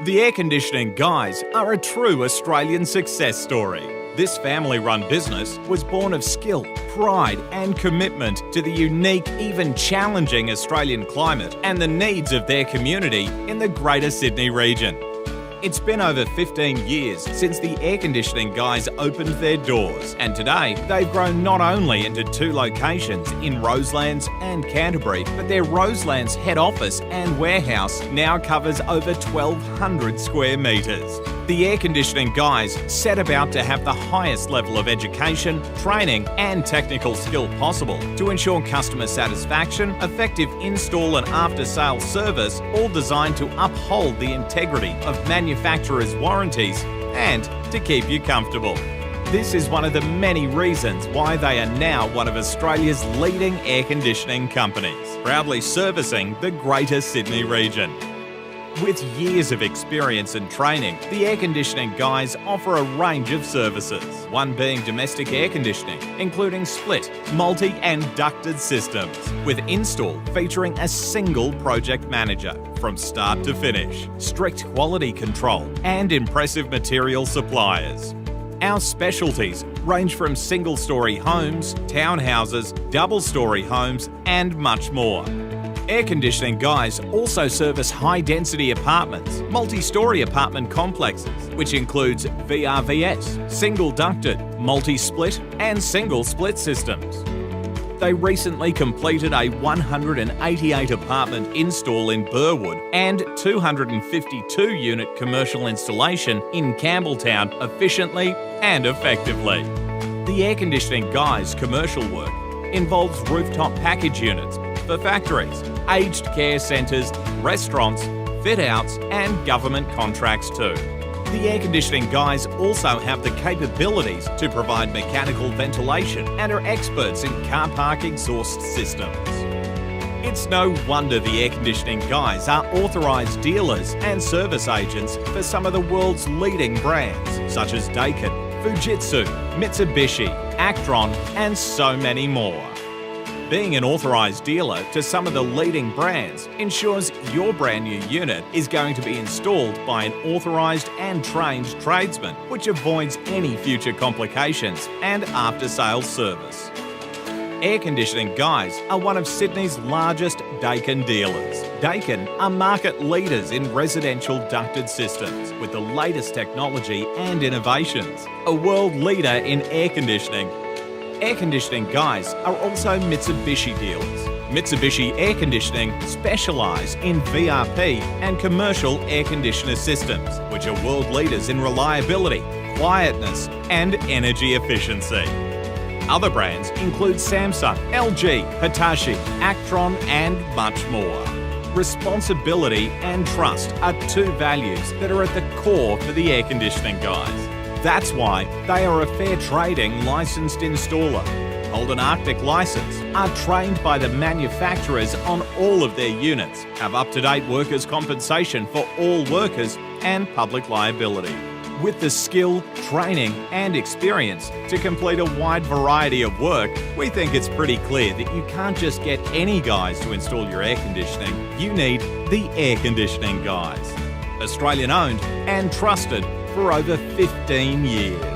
The Air Conditioning Guys are a true Australian success story. This family-run business was born of skill, pride and commitment to the unique, even challenging Australian climate and the needs of their community in the Greater Sydney region. It's been over 15 years since the Air Conditioning Guys opened their doors, and today they've grown not only into 2 locations in Roselands and Canterbury, but their Roselands head office and warehouse now covers over 1,200 square metres. The Air Conditioning Guys set about to have the highest level of education, training and technical skill possible to ensure customer satisfaction, effective install and after-sales service, all designed to uphold the integrity of manufacturers' warranties and to keep you comfortable. This is one of the many reasons why they are now one of Australia's leading air conditioning companies, proudly servicing the Greater Sydney region. With years of experience and training, the Air Conditioning Guys offer a range of services, one being domestic air conditioning, including split, multi and ducted systems, with install featuring a single project manager from start to finish, strict quality control and impressive material suppliers. Our specialties range from single-storey homes, townhouses, double-storey homes and much more. Air Conditioning Guys also service high-density apartments, multi-storey apartment complexes, which includes VRVS, single-ducted, multi-split and single-split systems. They recently completed a 188 apartment install in Burwood and 252-unit commercial installation in Campbelltown efficiently and effectively. The Air Conditioning Guys commercial work involves rooftop package units for factories, aged care centres, restaurants, fit-outs and government contracts too. The Air Conditioning Guys also have the capabilities to provide mechanical ventilation and are experts in car park exhaust systems. It's no wonder the Air Conditioning Guys are authorised dealers and service agents for some of the world's leading brands such as Daikin, Fujitsu, Mitsubishi, Actron and so many more. Being an authorised dealer to some of the leading brands ensures your brand new unit is going to be installed by an authorised and trained tradesman, which avoids any future complications and after-sales service. Air Conditioning Guys are one of Sydney's largest Daikin dealers. Daikin are market leaders in residential ducted systems with the latest technology and innovations, a world leader in air conditioning. Air Conditioning Guys are also Mitsubishi dealers. Mitsubishi Air Conditioning specialise in VRP and commercial air conditioner systems, which are world leaders in reliability, quietness and energy efficiency. Other brands include Samsung, LG, Hitachi, Actron and much more. Responsibility and trust are 2 values that are at the core for the Air Conditioning Guys. That's why they are a fair trading licensed installer, hold an Arctic licence, are trained by the manufacturers on all of their units, have up-to-date workers' compensation for all workers and public liability. With the skill, training and experience to complete a wide variety of work, we think it's pretty clear that you can't just get any guys to install your air conditioning. You need the Air Conditioning Guys. Australian owned and trusted for over 15 years.